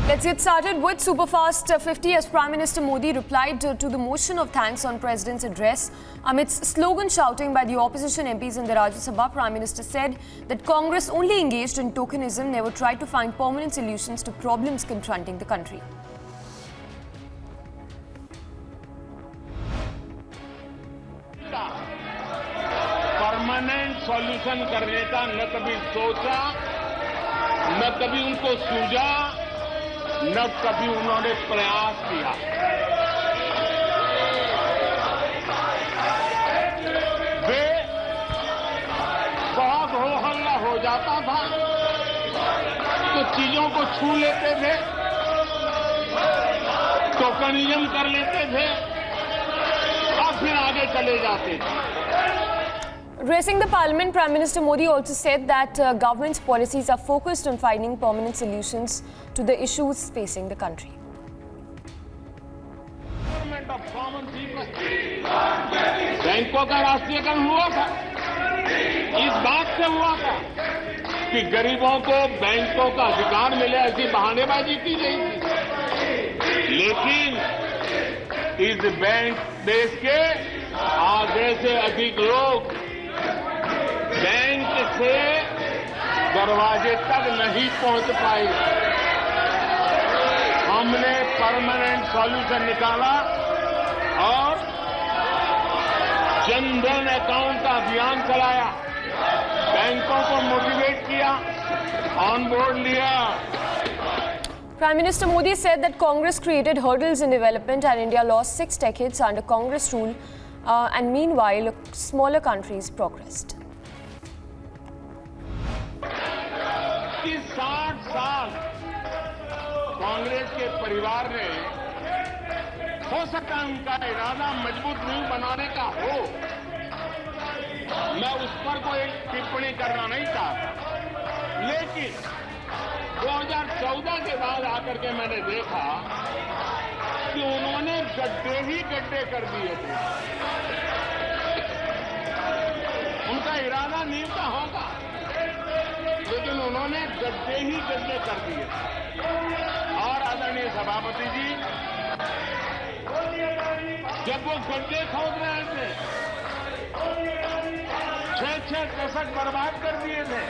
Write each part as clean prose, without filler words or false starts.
Let's get started with Superfast 50 as Prime Minister Modi replied to the motion of thanks on President's address. Amidst slogan shouting by the opposition MPs in the Rajya Sabha, Prime Minister said that Congress only engaged in tokenism, never tried to find permanent solutions to problems confronting the country. Permanent solution करने का न कभी सोचा, न कभी उनको सूझा, न कभी उन्होंने प्रयास किया। वे बहुत हो हल्ला हो जाता था तो चीजों को छू लेते थे, टोकनिज्म कर लेते थे और फिर आगे चले जाते थे। Addressing the parliament, Prime Minister Modi also said that government's policies are focused on finding permanent solutions to the issues facing the country. बैंकों का राष्ट्रीयकरण हुआ था, इस बात से हुआ था कि गरीबों को बैंकों का अधिकार मिले, ऐसी बहानेबाजी की गई थी। लेकिन इस बैंक देश के आधे से अधिक लोग बैंक से दरवाजे तक नहीं पहुंच पाए। हमने परमानेंट सॉल्यूशन निकाला और जनधन अकाउंट का अभियान चलाया, बैंकों को मोटिवेट किया, ऑन बोर्ड लिया। Prime Minister Modi said that Congress created hurdles in development and India lost 6 decades under Congress rule, and meanwhile smaller countries progressed. 60 साल कांग्रेस के परिवार ने, हो सकता है उनका इरादा मजबूत नींव बनाने का हो, मैं उस पर कोई टिप्पणी करना नहीं चाहता। लेकिन 2014 के बाद आकर के मैंने देखा कि उन्होंने गड्ढे ही गड्ढे कर दिए थे। उनका इरादा नींव का होगा, लेकिन उन्होंने गड्ढे ही गड्ढे कर दिए। और आदरणीय सभापति जी, जब वो गड्ढे खोद रहे थे, 6 दशक बर्बाद कर दिए थे।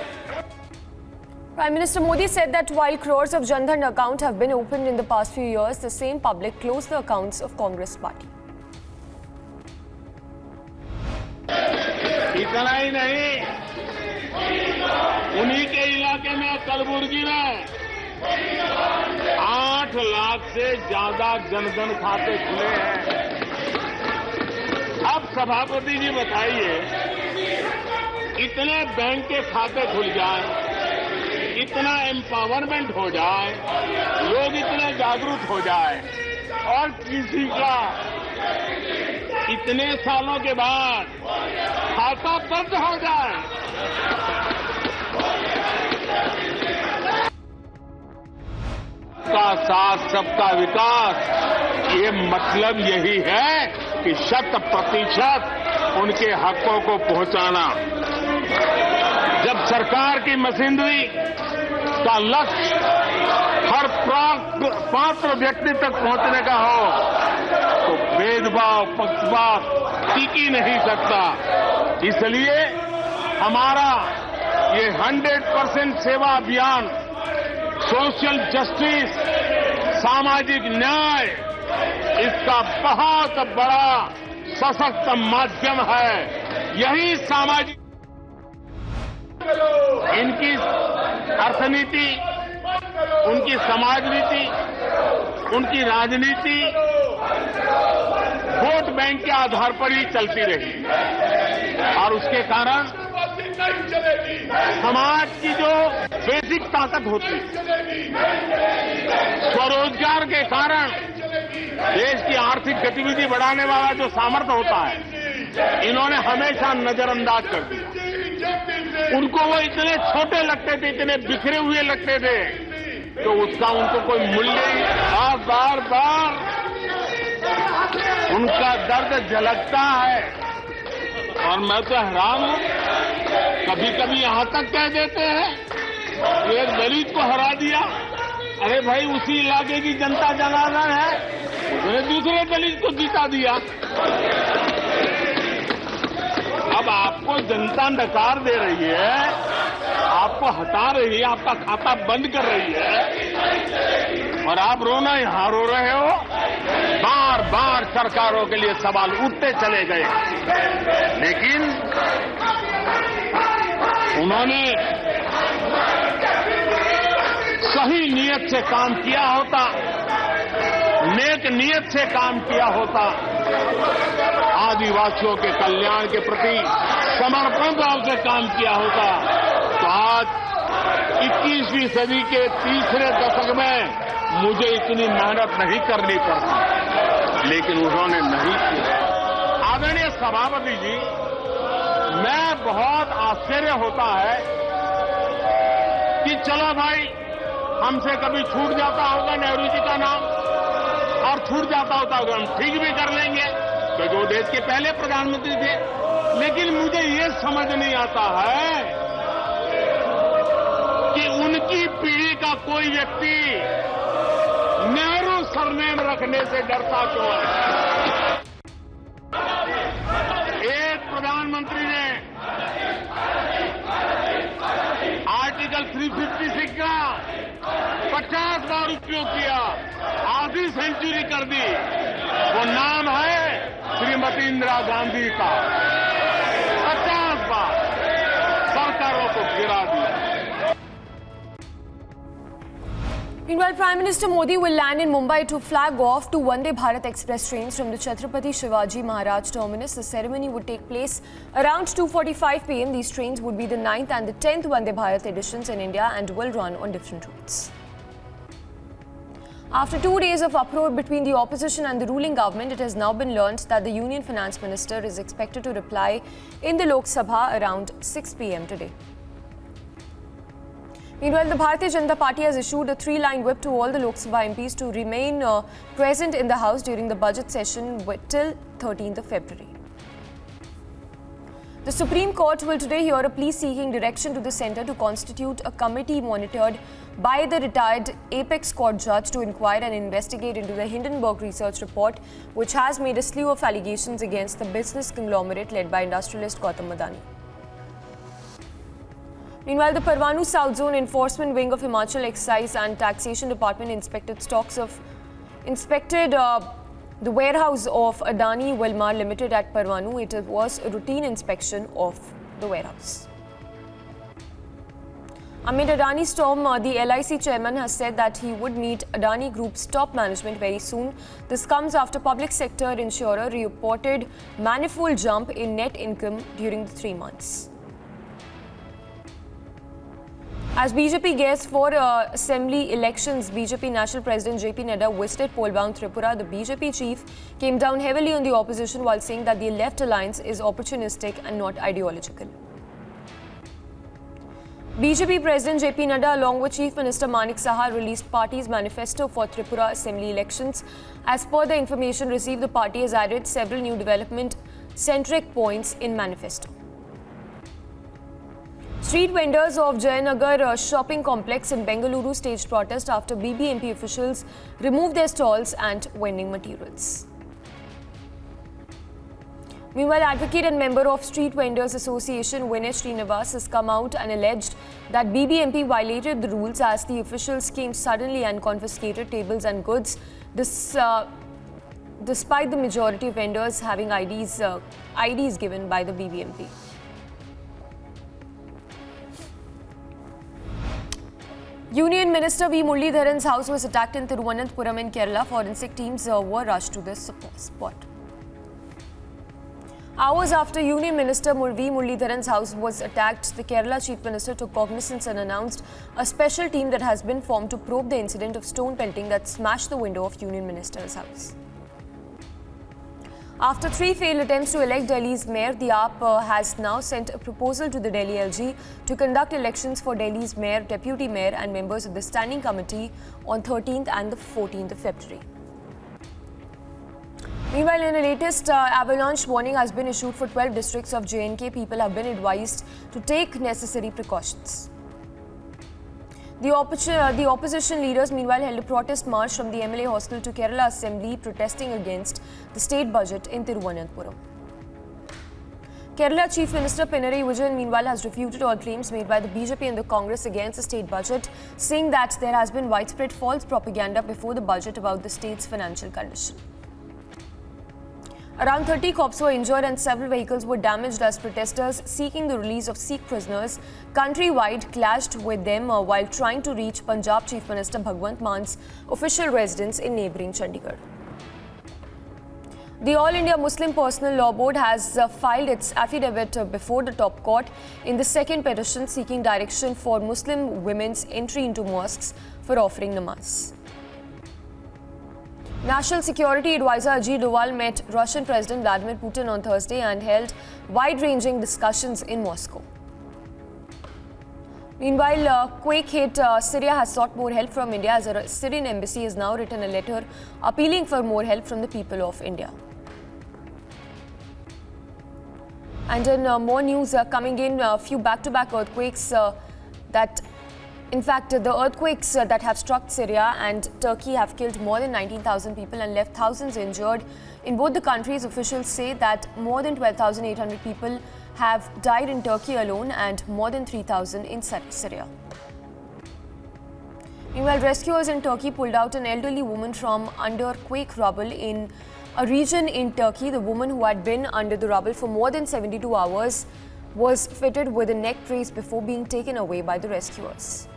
Prime Minister Modi said that while crores of Jan-Dhan accounts have been opened in the past few years, the same public closed the accounts of Congress party. इतना ही नहीं, उन्हीं के इलाके में कलबुर्गी में 8 लाख से ज्यादा जनधन खाते खुले हैं। अब सभापति जी बताइए, इतने बैंक के खाते खुल जाए, इतना एम्पावरमेंट हो जाए, लोग इतने जागरूक हो जाए और किसी का इतने सालों के बाद खाता बंद हो जाए, सबका साथ सबका विकास, ये मतलब यही है कि 100% उनके हकों को पहुंचाना। जब सरकार की मशीनरी का लक्ष्य हर पात्र व्यक्ति तक पहुंचने का हो तो भेदभाव, पक्षपात टिक ही नहीं सकता। इसलिए हमारा ये 100% सेवा अभियान, सोशल जस्टिस, सामाजिक न्याय, इसका बहुत बड़ा सशक्त माध्यम है। यही सामाजिक, इनकी अर्थनीति, उनकी समाज नीति, उनकी राजनीति वोट बैंक के आधार पर ही चलती रही और उसके कारण समाज की जो बेसिक ताकत होती है, स्वरोजगार के कारण देश की आर्थिक गतिविधि बढ़ाने वाला जो सामर्थ्य होता है, इन्होंने हमेशा नजरअंदाज कर दिया। उनको वो इतने छोटे लगते थे, इतने बिखरे हुए लगते थे, तो उसका उनको कोई मूल्य ही, बार बार उनका दर्द झलकता है। और मैं तो हैरान हूं, कभी कभी यहां तक कह देते हैं कि एक दलित को हरा दिया, अरे भाई उसी इलाके की जनता जनार्दन है, उसने दूसरे दलित को जीता दिया। अब आपको जनता नकार दे रही है, आपको हटा रही है, आपका खाता बंद कर रही है और आप रोना यहां रो रहे हो। बार बार सरकारों के लिए सवाल उठते चले गए, लेकिन उन्होंने सही नियत से काम किया होता, नेक नियत से काम किया होता, आदिवासियों के कल्याण के प्रति समर्पण भाव से काम किया होता, तो आज 21वीं सदी के तीसरे दशक में मुझे इतनी मेहनत नहीं करनी पड़ती, लेकिन उन्होंने नहीं किया। आदरणीय सभापति जी, मैं बहुत आश्चर्य होता है कि चलो भाई हमसे कभी छूट जाता होगा नेहरू जी का नाम, और छूट जाता होता होगा हम ठीक भी कर लेंगे क्योंकि वो देश के पहले प्रधानमंत्री थे। लेकिन मुझे ये समझ नहीं आता है कि उनकी पीढ़ी का कोई व्यक्ति नेहरू सरनेम रखने से डरता क्यों है। एक प्रधानमंत्री ने आर्टिकल 356 का 50 बार उपयोग किया, आधी सेंचुरी कर दी। वो नाम है श्रीमती इंदिरा गांधी का। 50 बार सरकारों को गिरा दिया। Meanwhile, Prime Minister Modi will land in Mumbai to flag off two Vande Bharat Express trains from the Chhatrapati Shivaji Maharaj terminus. The ceremony would take place around 2:45 p.m. These trains would be the 9th and the 10th Vande Bharat editions in India and will run on different routes. After 2 days of uproar between the opposition and the ruling government, it has now been learnt that the Union Finance Minister is expected to reply in the Lok Sabha around 6 p.m. today. Meanwhile, the Bharatiya Janata Party has issued a 3-line whip to all the Lok Sabha MPs to remain present in the House during the budget session till 13th of February. The Supreme Court will today hear a plea seeking direction to the centre to constitute a committee monitored by the retired Apex Court judge to inquire and investigate into the Hindenburg research report, which has made a slew of allegations against the business conglomerate led by industrialist Gautam Adani. Meanwhile, the Parwanu South Zone Enforcement Wing of Himachal Excise and Taxation Department inspected the warehouse of Adani Wilmar Limited at Parwanu. It was a routine inspection of the warehouse. Amid Adani's storm, the LIC chairman has said that he would meet Adani Group's top management very soon. This comes after public sector insurer reported manifold jump in net income during the 3 months. As BJP gears for assembly elections, BJP National President JP Nadda visited poll-bound Tripura. The BJP chief came down heavily on the opposition while saying that the left alliance is opportunistic and not ideological. BJP President JP Nadda along with Chief Minister Manik Saha released party's manifesto for Tripura assembly elections. As per the information received, the party has added several new development-centric points in manifesto. Street vendors of Jayanagar shopping complex in Bengaluru staged protest after BBMP officials removed their stalls and vending materials. Meanwhile, advocate and member of Street Vendors Association Vinay Srinivas has come out and alleged that BBMP violated the rules as the officials came suddenly and confiscated tables and goods. This, despite the majority of vendors having IDs given by the BBMP. Union Minister V. Muralidharan's house was attacked in Thiruvananthapuram in Kerala. Forensic teams were rushed to the spot. Hours after Union Minister V. Muralidharan's house was attacked, the Kerala Chief Minister took cognizance and announced a special team that has been formed to probe the incident of stone pelting that smashed the window of Union Minister's house. After 3 failed attempts to elect Delhi's mayor, the AAP has now sent a proposal to the Delhi LG to conduct elections for Delhi's mayor, deputy mayor and members of the standing committee on 13th and the 14th of February. Meanwhile, in the latest avalanche warning has been issued for 12 districts of J&K. People have been advised to take necessary precautions. The opposition leaders meanwhile held a protest march from the MLA hostel to Kerala Assembly protesting against the state budget in Thiruvananthapuram. Kerala Chief Minister Pinarayi Vijayan meanwhile has refuted all claims made by the BJP and the Congress against the state budget, saying that there has been widespread false propaganda before the budget about the state's financial condition. Around 30 cops were injured and several vehicles were damaged as protesters seeking the release of Sikh prisoners countrywide clashed with them while trying to reach Punjab Chief Minister Bhagwant Man's official residence in neighbouring Chandigarh. The All India Muslim Personal Law Board has filed its affidavit before the top court in the second petition seeking direction for Muslim women's entry into mosques for offering namaz. National Security Advisor Ajit Doval met Russian President Vladimir Putin on Thursday and held wide-ranging discussions in Moscow. Meanwhile, quake-hit Syria has sought more help from India as a Syrian embassy has now written a letter appealing for more help from the people of India. And in more news coming in, a few back-to-back earthquakes In fact, the earthquakes that have struck Syria and Turkey have killed more than 19,000 people and left thousands injured. In both the countries, officials say that more than 12,800 people have died in Turkey alone and more than 3,000 in Syria. Meanwhile, rescuers in Turkey pulled out an elderly woman from under quake rubble in a region in Turkey. The woman, who had been under the rubble for more than 72 hours, was fitted with a neck brace before being taken away by the rescuers.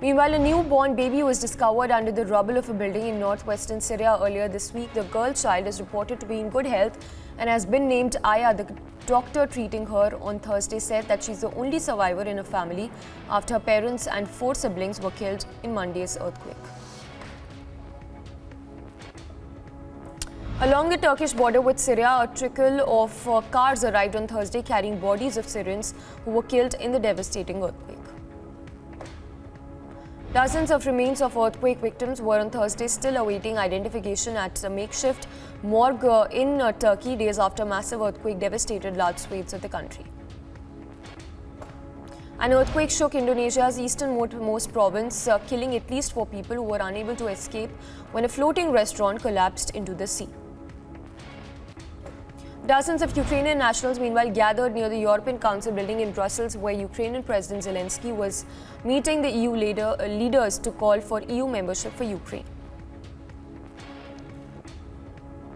Meanwhile, a newborn baby was discovered under the rubble of a building in northwestern Syria earlier this week. The girl child is reported to be in good health and has been named Aya. The doctor treating her on Thursday said that she's the only survivor in her family after her parents and 4 siblings were killed in Monday's earthquake. Along the Turkish border with Syria, a trickle of cars arrived on Thursday carrying bodies of Syrians who were killed in the devastating earthquake. Dozens of remains of earthquake victims were on Thursday still awaiting identification at a makeshift morgue in Turkey days after a massive earthquake devastated large swathes of the country. An earthquake shook Indonesia's easternmost province, killing at least 4 people who were unable to escape when a floating restaurant collapsed into the sea. Dozens of Ukrainian nationals meanwhile gathered near the European Council building in Brussels, where Ukrainian President Zelensky was meeting the EU leaders to call for EU membership for Ukraine.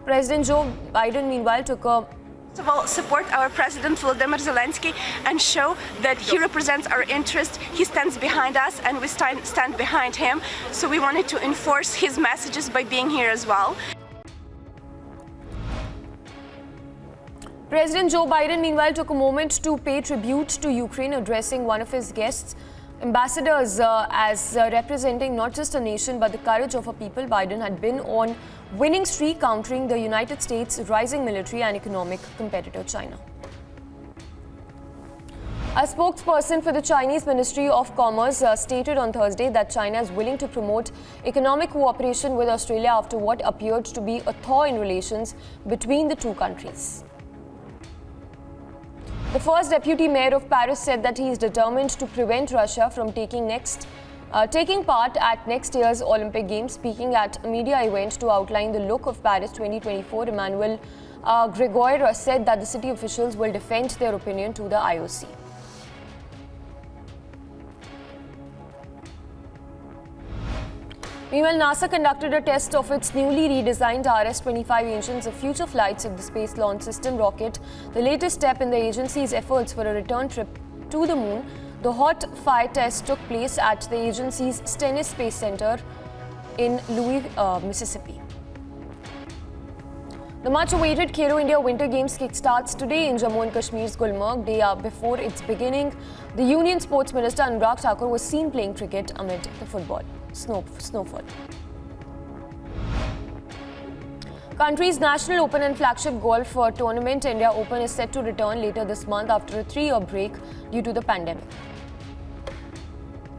President Joe Biden meanwhile took a First of all, support our President Volodymyr Zelensky and show that he represents our interests. He stands behind us and we stand behind him. So we wanted to enforce his messages by being here as well. President Joe Biden meanwhile took a moment to pay tribute to Ukraine, addressing one of his guests, ambassadors, as representing not just a nation but the courage of a people. Biden had been on winning streak, countering the United States' rising military and economic competitor China. A spokesperson for the Chinese Ministry of Commerce stated on Thursday that China is willing to promote economic cooperation with Australia after what appeared to be a thaw in relations between the two countries. The first deputy mayor of Paris said that he is determined to prevent Russia from taking part at next year's Olympic Games. Speaking at a media event to outline the look of Paris 2024, Emmanuel Grégoire said that the city officials will defend their opinion to the IOC. Meanwhile, NASA conducted a test of its newly redesigned RS-25 engines of future flights of the Space Launch System rocket, the latest step in the agency's efforts for a return trip to the moon. The hot fire test took place at the agency's Stennis Space Center in Louis, Mississippi. The much-awaited Kero India Winter Games kickstarts today in Jammu and Kashmir's Gulmarg. Day before its beginning, the Union Sports Minister Anurag Thakur was seen playing cricket amid the snowfall. Country's National Open and flagship golf tournament, India Open, is set to return later this month after a 3-year break due to the pandemic.